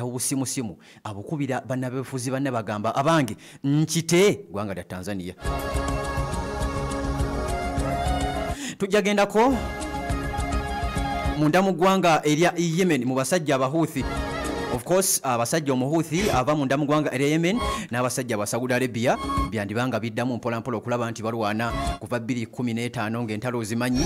obusimusimu abukubira bannabefuzi banne bagamba abange nkite gwanga lya Tanzania. Tujagendako munda mu ggwanga erya Yemen mu basajja Abahuthi. Of course abasajja Omuhuthi ava munda mu ggwanga erya Yemen n'abasajja ba Saudi Arabia byandibanga biddamu mpolampola okulaba nti balwana kuva 2015 ng'entalo zimanyi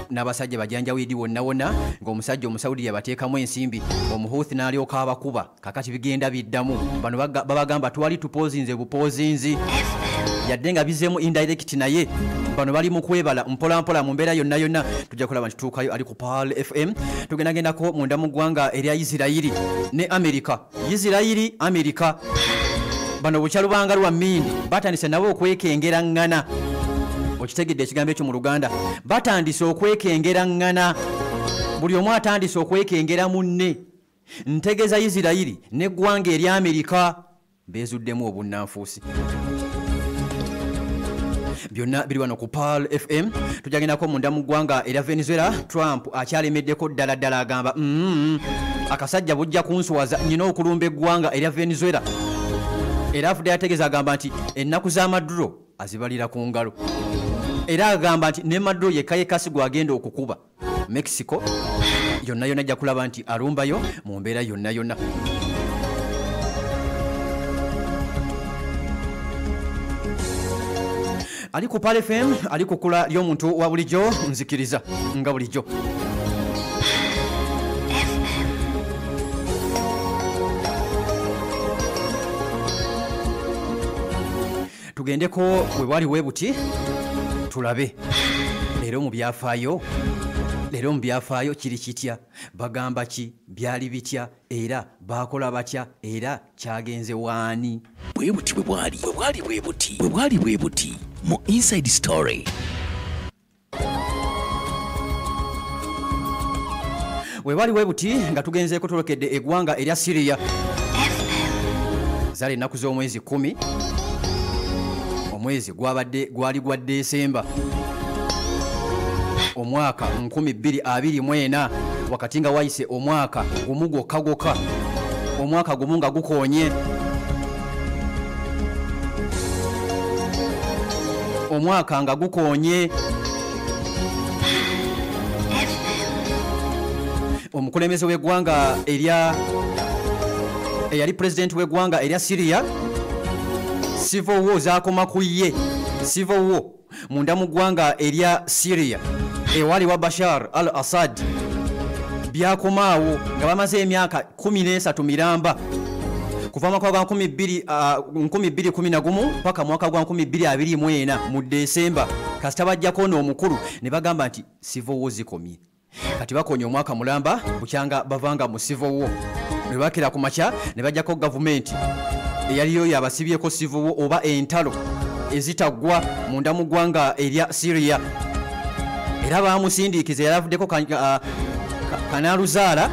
n'abasajja bajanjawidi wonna ng'omusajja Omusaudi yabateekamu ensimbi Omuhuthi n'alyoka abakuba kakati bigenda biddamu bano babagamba twali tupozinze bupozinzi yadde nga bizeemu indirect naye bano bali mu kwebala mpolampola mu mbeera yonna tujja kulaba nti tuukayo ali ku Pearl FM. Tugendagendako munda mu ggwanga erya Isirayiri ne Amerika. Isirayiri Amerika bano bukyalubanga lwa mmindi batandise nabo okwekengera ngana. Okitegedde ekigambo ekyo mu Luganda batandise okwekengera ngana. Buli omu atandise okwekengera munne. Ntegeeza Isirayiri ne ggwanga erya Amerika beezuddemu obunnanfuusi. Byonna biri wano ku Pearl FM. Tujagendako munda mu ggwanga erya Venezuela. Trump akyalemeddeko ddala agamba akasajja bujja kunsuwaza nnyina okulumba eggwanga erya Venezuela. Era afudde yategeeza agamba nti ennaku z'Amaduro azibalira ku ngalo. Era agamba nti ne Maduro yekka sigwa agenda okukuba Mexico yonna ajja kulaba nti alumbayo mu mbeera yonna. Ali ku Pearl FM ali ku kula ly'omuntu wa bulijjo nzikiriza nga bulijjo. Tugendeko we wali webuti tulabe leero mu byafaayo kiri kitya bagamba ki byali bitya era bakola batya era kyagenze waani bwebuti bwebuti mu Inside Story. We wali webuti nga tugenzeeko tulokedde eggwanga erya Syria zali ennaku z'omwezi 10 omwezi gwali gwa Desemba omwaka 2024 wakati nga wayise omwaka gumu gwokka omwaka gumu nga gukoonye omwaka nga gukoonye. Omukulembeze w'eggwanga eyali president w'eggwanga erya Syria civil war zakoma ku ye civil war munda mu ggwanga erya Syria ewali wa Bashar al-Assad byakomaawo nga bamaze emyaka 13 miramba kuva mwaka gwa 2011 mpaka mwaka gwa 2024 mu Desemba kasita bajjako n'omukulu ne bagamba nti civil war zikomye. Kati bakonya omwaka mulamba bukyanga bavanga mu civil war ne bakira ku makya ne bajjako gavumenti eyaliyo yabasibyeko civil war oba entalo ezitaggwa munda mu ggwanga erya Syria. Era bamusindiikiza yalavuddeko kanaluzaala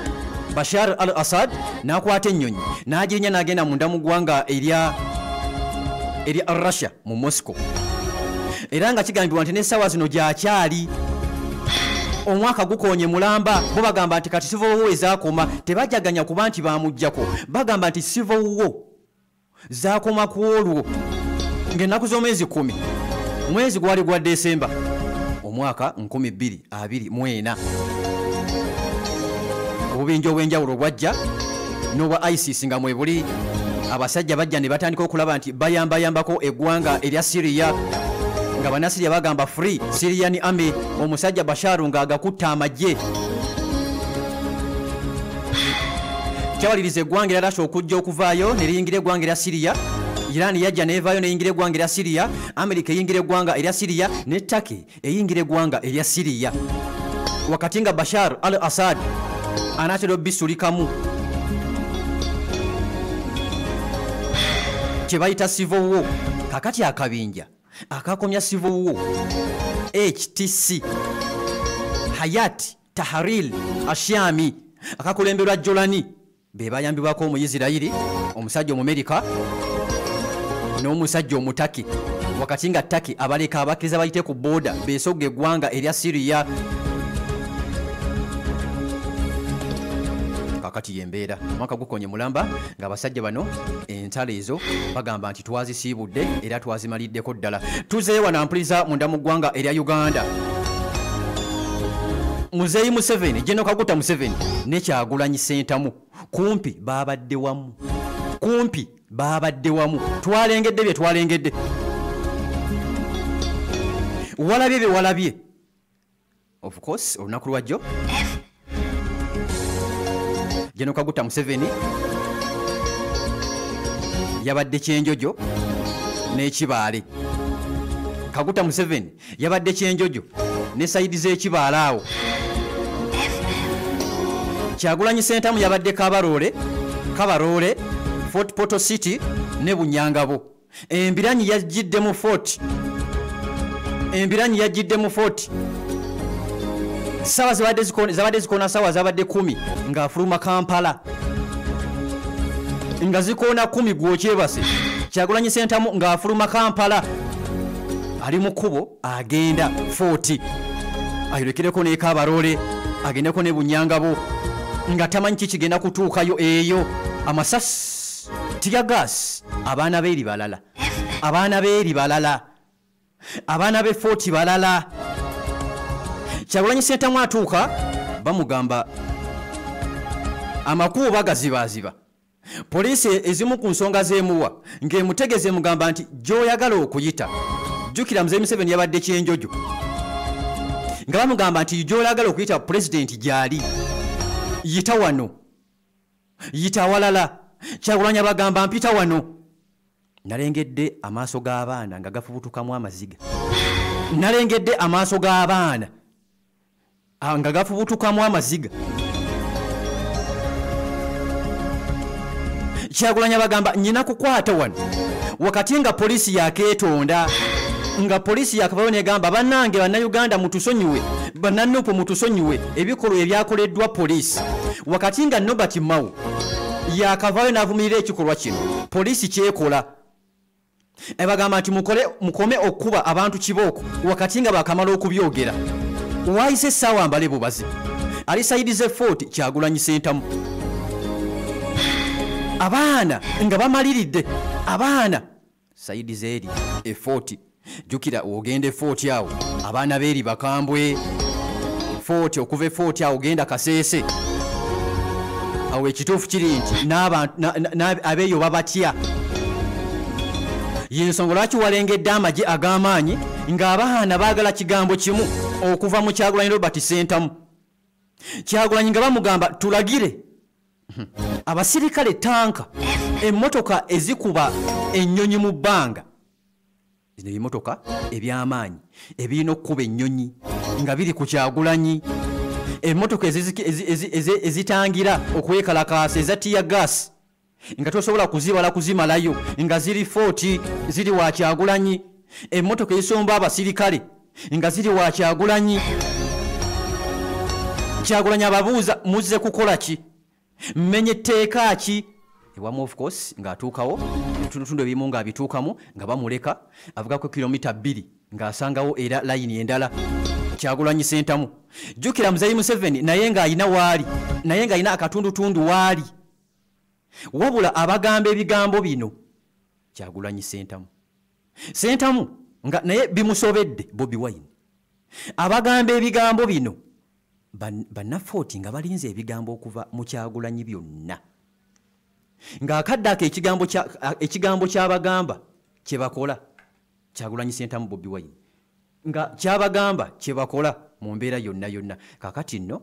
Bashar al-Assad n'akwata ennyonyi n'agirinya n'agenda munda mu ggwanga erya Russia mu Moscow. Era nga kigambibwa nti n'essaawa zino gy'akyali omwaka gukonye mulamba bo bagamba nti kati civil war ezakoma tebajjaganya kuba nti bamuggyako bagamba nti civil war zakoma ku olwo ng'ennaku z'omwezi 10 mwezi gwali gwa Desemba omwaka 2024 obubinja obw'enjawulo bwajja n'obwa ISIS nga mwe buli abasajja bajja ne batandika okulaba nti bayambayambako eggwanga erya Syria nga Bannasiriya bagamba free Syrian army omusajja Basharu ng'agakutta amagye. Kyawaliriza eggwanga erya Russia okujja okuvaayo ne liyingira eggwanga erya Syria. Iran yajja neevaayo neyingira eggwanga erya Syria. America eyingira eggwanga erya Syria ne Turkey eyingira eggwanga erya Syria wakati nga Bashar al-Assad anaatera obisulikamu kye bayita civil war. Kakati akabinja akakomya civil war HTC Hayat Tahrir Ashami akakulemberwa Jolani be bayambibwako Omuyisirayiri omusajja Omumerika n'omusajja Omutaki wakati nga Taki abaleka abakkiriza bayite ku border beesogga eggwanga erya Syria. kakati yembeera mwaka gukonye mulamba ng'abasajja bano entalo ezo bagamba nti twazisiibudde era twazimaliddeko ddala. Tuzeewa nampuliza munda mu ggwanga erya Uganda. Muzeeyi Museveni, General Kaguta Museveni ne Kyagulanyi Ssentamu kumpi baabadde wamu. Twalengedde bye twalengedde. Walabye bye walabye. Of course, olunaku lwajjo General Kaguta Museveni yabadde Kyenjojo n'ekibaale. Kaguta Museveni yabadde Kyenjojo ne sayidi z'ekibaale awo. Kyagulanyi Ssentamu yabadde Kabaroole, Fort Portal City ne Bunyangabo. Embiranyi yajjidde mu Fort. Sawa zabadde zikoona sawa zabadde 10 ng'afuluma Kampala. Nga zikoona 10 gwokyebase. Kyagulanyi Ssentamu ng'afuluma Kampala. Ali mu kkubo agenda Fort. Ayolekereko ne Kabaroole, agendeko ne Bunyangabo. Nga tamanyi kigenda kutuukayo eyo. Amasasi, tiyagas, abaana beeri balala. Abaana be Fort balala. Kyagulanyi Ssentamu atuuka bamugamba amakubo bagazibaaziba. Poliisi ezimu ku nsonga z'emuwa ng'emutegeze mugamba nti gy'oyagala okuyita. Jjukira Muzeeyi Museveni yabadde Kyenjojo. Nga bamugamba nti gy'oyagala okuyita pulezidenti gy'ali. Yita wano. Yita walala. Kyagulanyi abagamba mpita wano. Nalengedde amaaso g'abaana nga gafubutukamu amaziga. Nga gafubutukamu amaziga. Kyagulanyi abagamba nyina kukwata wano wakati nga poliisi yakeetonda. Nga poliisi yakavayo negamba bannange bannayuganda mutusonyiwe, bannanupu mutusonyiwe ebikolwa ebyakoleddwa poliisi. Wakati nga Nobert Mao yakavayo n'avumirira ekikolwa kino, poliisi kyekola. Ebagamba nti mukome okuba abantu kibooko wakati nga bakamala okubyogera. Waayise essaawa mbale bubazi. Ali sayidi ze Fort Kyagulanyi Ssentamu. Abaana nga bamaliridde. Abaana sayidi zeeri e Fort. Jukira ogende Fort awo. Abaana beeri bakambwe. Fort okuva e Fort awo ogenda Kaseese. Awo ekituufu kiri nti abeeyo babatya. Y'ensonga lwaki walengedde amagye ag'amaanyi ng'abaana baagala kigambo kimu okuva mu Kyagulanyi Robert Ssentamu. Kyagulanyi nga bamugamba tulagire abasirikale tanka, emmotoka ezikuba ennyonyi mu bbanga. Zino ebimotoka eby'amaanyi ebirina okukuba ennyonyi nga biri ku Kyagulanyi. Emmotoka ezitangira okwekalakaasa eza tiya gaasi nga tosobola kuzibala kuzimalayo nga ziri Fort ziri wa Kyagulanyi. Emmotoka ezisomba abasirikale nga ziri wa Kyagulanyi. Kyagulanyi ababuuza muzze kukola ki? Mmenye etteeka ki? Ewamu of course ng'atuukawo ebitundutundu ebimu ng'abituukamu nga bamuleka avugako kilomita 2 ng'asangawo era layini endala. Kyagulanyi Ssentamu. Jjukira Muzeeyi Museveni naye ng'alina akatundutundu waali. Wabula abagamba ebigambo bino Kyagulanyi Ssentamu nga naye bimusobedde Bobi Wine. Abagamba ebigambo bino banna Fort nga balinze ebigambo okuva mu Kyagulanyi byonna. Ng'akadde ako ekigambo ky'abagamba kye bakola Kyagulanyi Ssentamu Bobi Wine. Nga kyabagamba kye bakola mu mbeera yonna. Kakati nno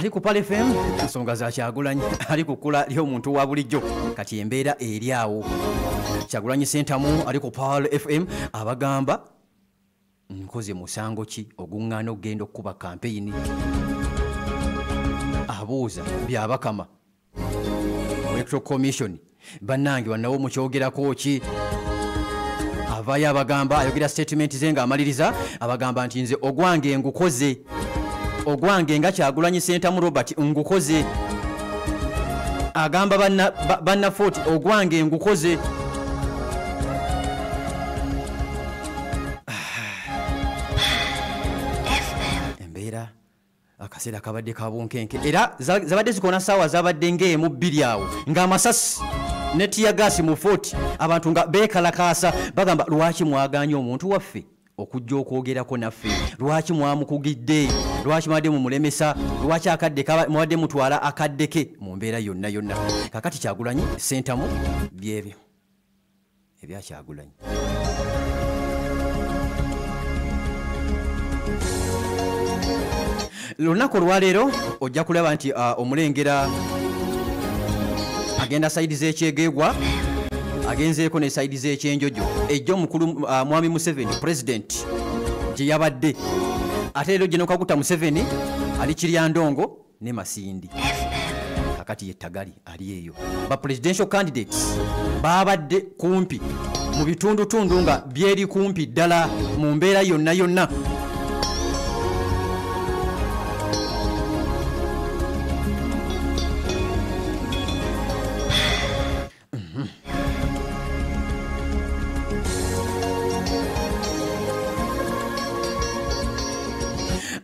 ali ku Pale FM ensonga za Kyagulanyi ali kukula ly'omuntu wa bulijjo kati embeera eri awo. Kyagulanyi Ssentamu ali ku Pale FM abagamba nkoze musango ki oguŋŋaana okugenda okukuba kampeyini abuuza byabakama electoral commission bannange wannawo mukyogerako ki avaayo abagamba ayogera statement ze ng'amaliriza abagamba nti nze ogwange ngukoze ogwange nga Kyagulanyi Ssentamu Robert ngukoze agamba banna 40 ogwange ngukoze embeera akaseera kabadde kabunkenke era zabadde zikona saawa zabadde ng'emu bbiri awo ng'amasasi ne tiyagasi mu 40 abantu nga beekalakaasa bagamba lwaki mwaganye omuntu waffe okujja okwogerako naffe lwaki mwamukugidde lwaki mwadde mumulemesa lwaki akadde mwadde mutwala akadde ke mu mbeera yonna yonna kakati Kyagulanyi Ssentamu byebyo ebya Kyagulanyi lunaku olwaleero ojja kulaba nti omulengera agenda saidi z'ekyegeegwa agenzeeko ne saidi z'ekyenjojo ejjo omukulu Mwami Museveni president gye yabadde ate leero gye Kaguta Museveni ali Kiryandongo ne Masindi kakati yettagali ali eyo ba presidential candidates babadde kumpi mu bitundutundu nga byeri kumpi ddala mu mbeera yonna yonna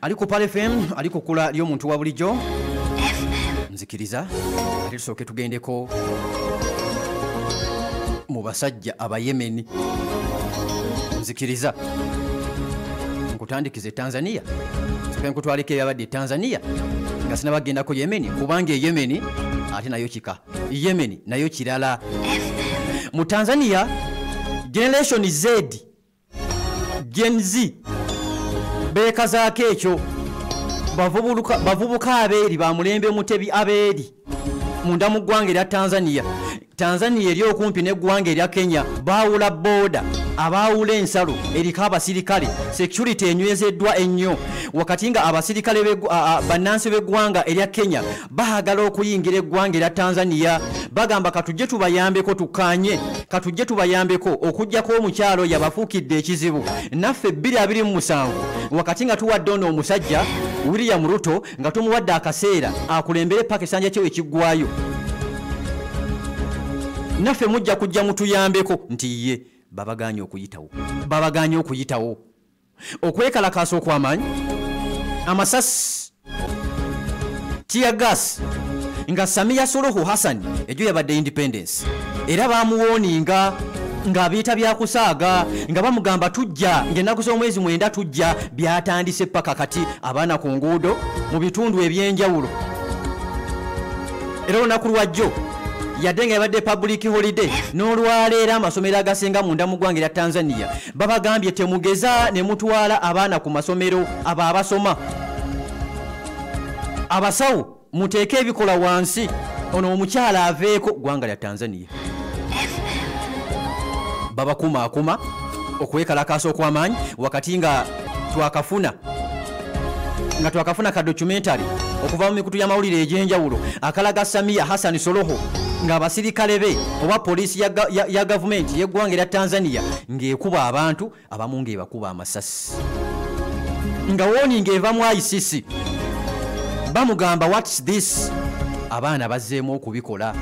ali ku Pal FM ali ku kula ly'omuntu wa bulijjo nzikiriza ate tusooke tugendeko mu basajja abayemeni nzikiriza nkutandikize Tanzania soke nkutwaleko ebyabadde Tanzania nga sinabagendako Yemeni kubanga Yemeni ate nayo kika Yemeni nayo kirala mu Tanzania Generation Z Gen Z beekazaako ekyo bavubuka abeeri ba mulembe Mutebi abeeri munda mu ggwanga erya Tanzania eri okumpi n'eggwanga erya Kenya baawula booda abaawula ensalo eriko abasirikale security enywezeddwa ennyo wakati nga abasirikale bannansi b'eggwanga erya Kenya baagala okuyingira eggwanga erya Tanzania bagamba katujje tubayambeko tukkaanye katujje tubayambeko okujjako omukyalo yabafuukidde ekizibu naffe 2027 wakati nga tuwadde ono omusajja William Ruto nga tumuwadde akaseera akulembere paka esanja kyewe ekiggwayo naffe mujja kujja mutuyambeko nti ye babaganye okuyitawo okwekalakaasa okw'amaanyi amasasi tiyagas nga Samia Suluhu Hassan ejo yabadde independence era bamuwooninga ng'abiita byakusaaga nga bamugamba tujja ng'ennaku z'omwezi 9 tujja byatandise paka kati abaana ku nguudo mu bitundu eby'enjawulo era olunaku lwajjo yadde nga yabadde public holiday n'olwaleero amasomero agasinga munda mu ggwanga erya Tanzania babagambye temugeza ne mutwala abaana ku masomero abo abasoma abasawo muteeke ebikola wansi ono omukyala aveeko ggwanga lya Tanzania babakumaakuma okwekalakaasa okw'amaanyi wakati nga twakafuna ka documentary okuva mu mikutu y'amawulire egy'enjawulo akalaga Samia Hassan Suluhu ng'abasirikale be oba poliisi ya gavumenti y'eggwanga erya Tanzania ng'ekuba abantu abamu ng'ebakuba amasasi nga wooni ng'eva mu ICC bamugamba what's this abaana bazzeemu okubikola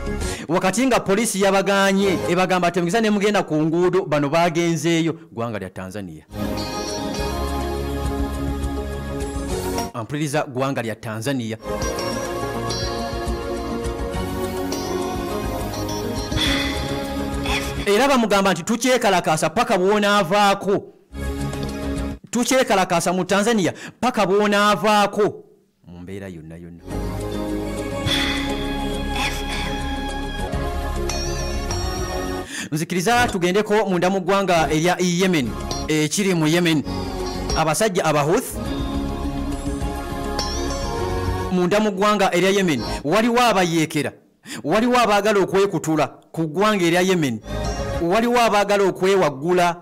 wakati nga poliisi yabaganye ebagamba temugeza ne mugenda ku nguudo bano bagenzeeyo ggwanga lya Tanzania ampuliriza ggwanga lya Tanzania era bamugamba nti tukyekalakaasa paka bw'onaavaako tukyekalakaasa mu Tanzania paka bw'onaavaako mu mbeera yonna yonna nzikiriza tugendeko munda mu ggwanga erya Yemen ekiri mu Yemen abasajja Abahouthi munda mu ggwanga erya Yemen waliwo abayeekera waliwo abaagala okwekutula ku ggwanga erya Yemen waliwo abaagala okwewaggula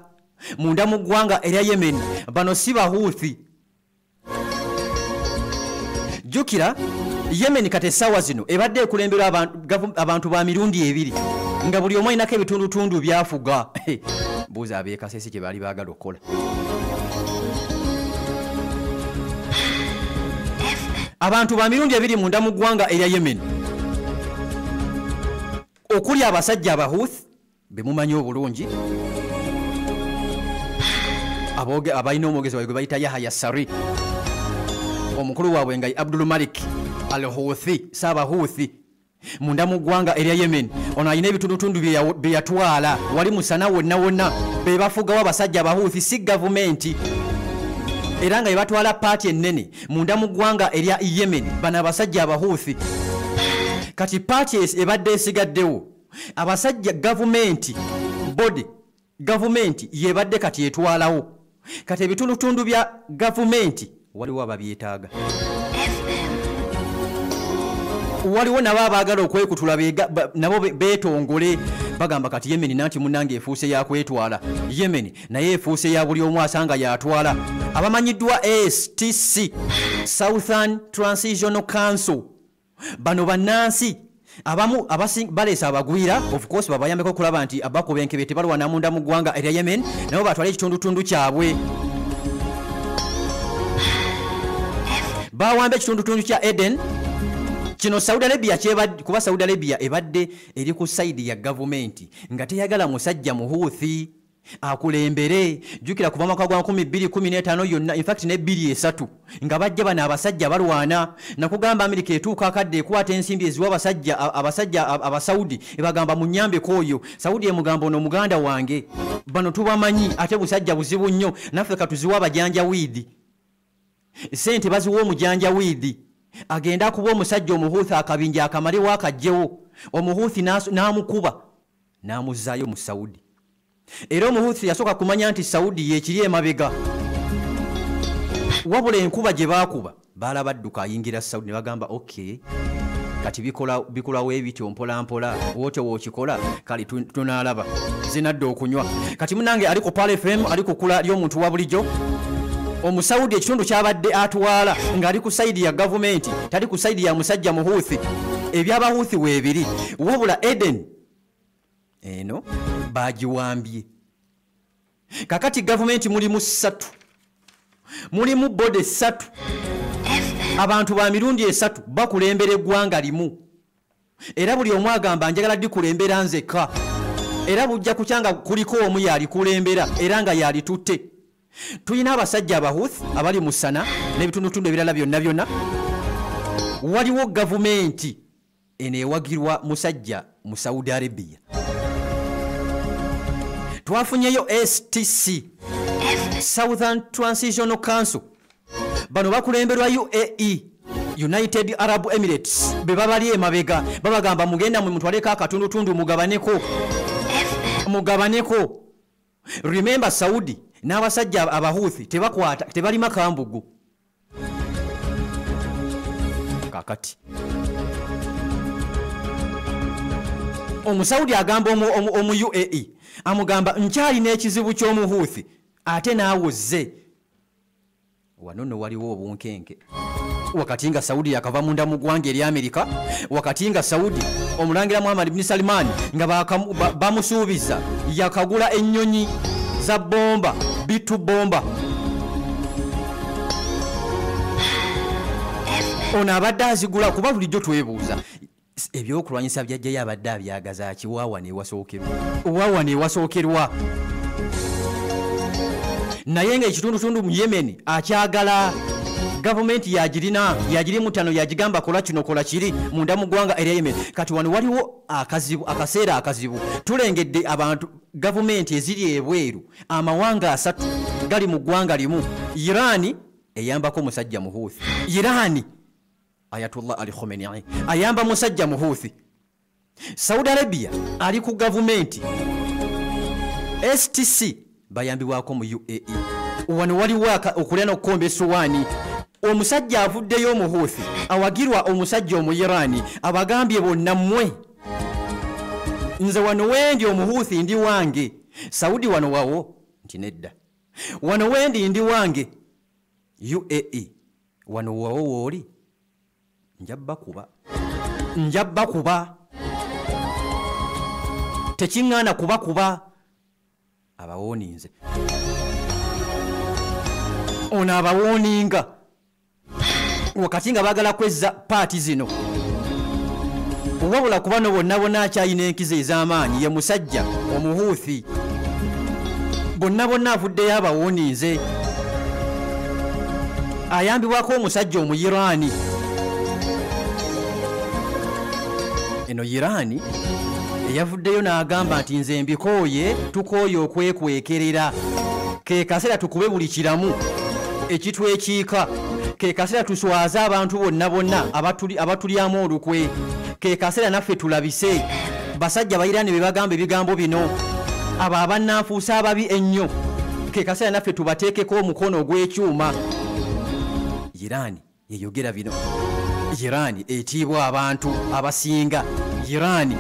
munda mu ggwanga erya Yemen bano si Bahouthi. Jukira Yemen kati essaawa zino ebadde ekulembera abantu ba mirundi ebiri nga buli omu alinako ebitundutundu byafuga. Buuza abeekasesi kye baali baagala okukola. Abantu ba mirundi ebiri munda mu ggwanga erya Yemen okuli abasajja Abahouthi be mumanyi obulungi, abalina omwogezi waabwe gwe bayita Yahya Saree, omukulu waabwe nga Abdul Malik al-Houthi, Sabahouthi. Munda mu ggwanga erya Yemen ono alina ebitundutundu bye yatwala, wali musana wonna wonna be bafugawo abasajja Abahouthi, si gavumenti. Era nga batwala paati ennene munda mu ggwanga erya Yemen bano abasajja Abahouthi. Kati paati ebadde esigaddewo abasajja gavumenti body gavumenti yebadde kati etwalawo. Kati ebitundutundu bya gavumenti waliwo ababyetaaga, waliwo nabo abaagala okwekutula nabo beetongole bagamba kati Yemen nanti munnange efuuse yakwetwala, Yemen naye efuuse ya buli omu asanga yatwala. Abamanyiddwa STC, Southern Transitional Council, bano bannansi abamu baleesa abagwira, of course babayambeko okulaba nti abakuba enkebe tebalwana munda mu ggwanga erya Yemen nabo batwala ekitundutundu kyabwe. Bawamba ekitundutundu kya Eden. Kino Saudi Arabia kuba Saudi Arabia ebadde eri ku side ya gavumenti nga teyagala musajja Muhouthi akulembere. Jukira kuva mwaka gwa 2015 yonna, in fact ne 23 nga bajja bana abasajja balwana nakugamba Amerika etuuka akadde ekwata ensimbi eziwa abasajja abasaudi ebagamba munyambe koyo. Saudi emugamba ono muganda wange bano tubamanyi ate busajja buzibu nnyo naffe katuziwa abajanja wiidi sente baziwa omujanja wiidi agenda kuba omusajja Omuhouthi akabinja akamalewo akajjewo Omuhouthi n'amukuba n'amuzaayo mu Saudi. Era Omuhouthi yasooka kumanya nti Saudi yekiri emabega, wabula enkuba gye baakuba baalaba adduka ayingira Saudi ne bagamba okay kati bikolawo ebityo mpola mpola wote wokikola kali tunaalaba zinadde okunywa. Kati munange ali ku Pale FM ali kukula ly'omuntu wa bulijjo Omusaudi ekitundu kyabadde atwala ng'ali ku saidi ya gavumenti tali ku saidi ya musajja Muhouthi. Eby'Abahouthi weebiri wabula Eden eno bagiwambye. Kakati gavumenti mulimu 3, mulimu bode 3, abantu ba mirundi 3 bakulembera eggwanga limu. Era buli omu agamba njagala dikulembera nzekka, era bujja kukyanga kuliko omu yali kulembera era nga yali tutte. Tuyina abasajja Abahouthi abali mu Sana n'ebitundutundu ebirala byonna byonna. Waliwo gavumenti eneewagirwa musajja mu Saudi Arabia. Twafunyeyo STC, Southern Transitional Council, bano bakulemberwa UAE, United Arab Emirates, be babali emabega babagamba mugenda mu mutwaleko akatundutundu mugabaneko. Remember Saudi n'abasajja Abahouthi tebali makambugu. Kakati Omusaudi agamba omu UAE amugamba nkyali n'ekizibu ky'Omuhouthi ate naawozze. Wano nno waliwo obunkenke wakati nga Saudi yakava munda mu ggwanga eri Amerika, wakati nga Saudi omulangira Muhammad bin Salman nga bamusuubiza yakagula ennyonyi za bomba bitu bomba. Ono abadde azigula kuba bulijjo twebuuza ebyokulwanyisa byajjayo abadde abyagaza ki waawa neewasookerwa naye nga ekitundutundu mu Yemen akyagala gavumenti yagiri mutano yagigamba kola kino kola kiri munda mu ggwanga erya Yemen. Kati wano waliwo akaseera akazibu tulengedde abantu gavumenti eziri ebweru amawanga 3 gali mu ggwanga limu. Irani eyambako musajja Muhouthi, Irani Ayatollah Ali Khamenei ayamba musajja Muhouthi. Saudi Arabia ali ku gavumenti, STC bayambibwako mu UAE. Wano waliwo okulya n'okukomba essuwaani. Omusajja avuddeyo Muhouthi awagirwa omusajja Omuyirani abagambye bonna mmwe nze wano wendi Omuhouthi ndi wange. Saudi wano wawo nti nedda wano wendi ndi wange UAE wano wawo wooli njabba kuba tekiŋŋaana kuba abawooninze ono abawooninga wakati nga baagala kwezza paati zino wabula kuba no bonna akyalina enkizo ez'amaanyi ye musajja omuhuuthi bonna avuddeyo abawooninze ayambibwako omusajja omuyiraani eno yiraani eyavuddeyo n'agamba nti nze mbikooye tukooye okwekwekerera ke kaseera tukube buli kiramu ekitwekiika ke kaseera tuswaze abantu bonna abatulyamu olukwe ke kaseera naffe tulabise basajja bayiraani be bagamba ebigambo bino abo abannanfuusa ababi ennyo ke kaseera naffe tubateekeko omukono ogw'ekyuma yiraani yeyogera bino yiraani etiibwa abantu abasinga yiraani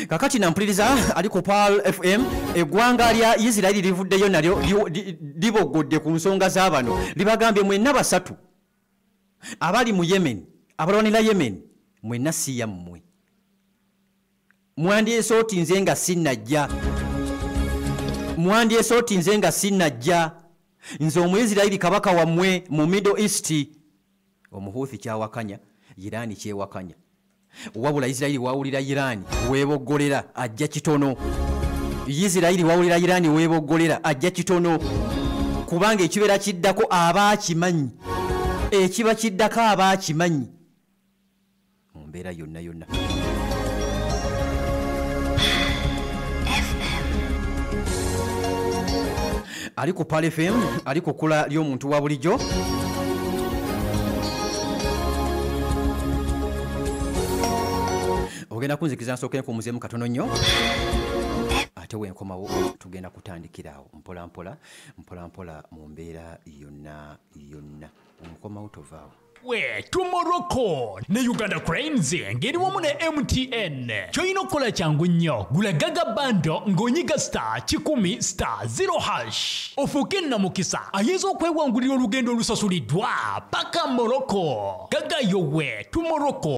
kakati nampuliriza ali ku Pearl FM eggwanga lya Israeli livuddeyo nalyo liboggodde ku nsonga z'abano libagambye mwenna basatu abali mu Yemen abalwanira Yemen mwenna si yammwe mwandyeso oti nze nga sinnajja nze Omuyisirayiri kabaka wammwe mu Middle East omuhuuthi kyawakanya Yiraani kyewakanya wabula Isirayiri wawulira Yiraani weeboggolera ajja kitono Isirayiri wawulira Yiraani weeboggolera ajja kitono kubanga ekibeera kiddako aba akimanyi ekiba kiddako aba akimanyi mu mbeera yonna ali ku Pearl FM ali ku kkula ly'omuntu wa bulijjo ogenda kunzikiza nsooke nkuumuzeemu katono nnyo ate wenkomawo tugenda kutandikirawo mpola mu mbeera yonna onkomawo tovaawo we tumoroko ne Uganda Cranes ngeri wamu ne MTN choino kola changu nnyo gula gaga bando ngonyiga *10*0# ofuke na mukisa ayezo kwewangulira olugendo lusasulidwa paka Morocco gaga yowe tumoroko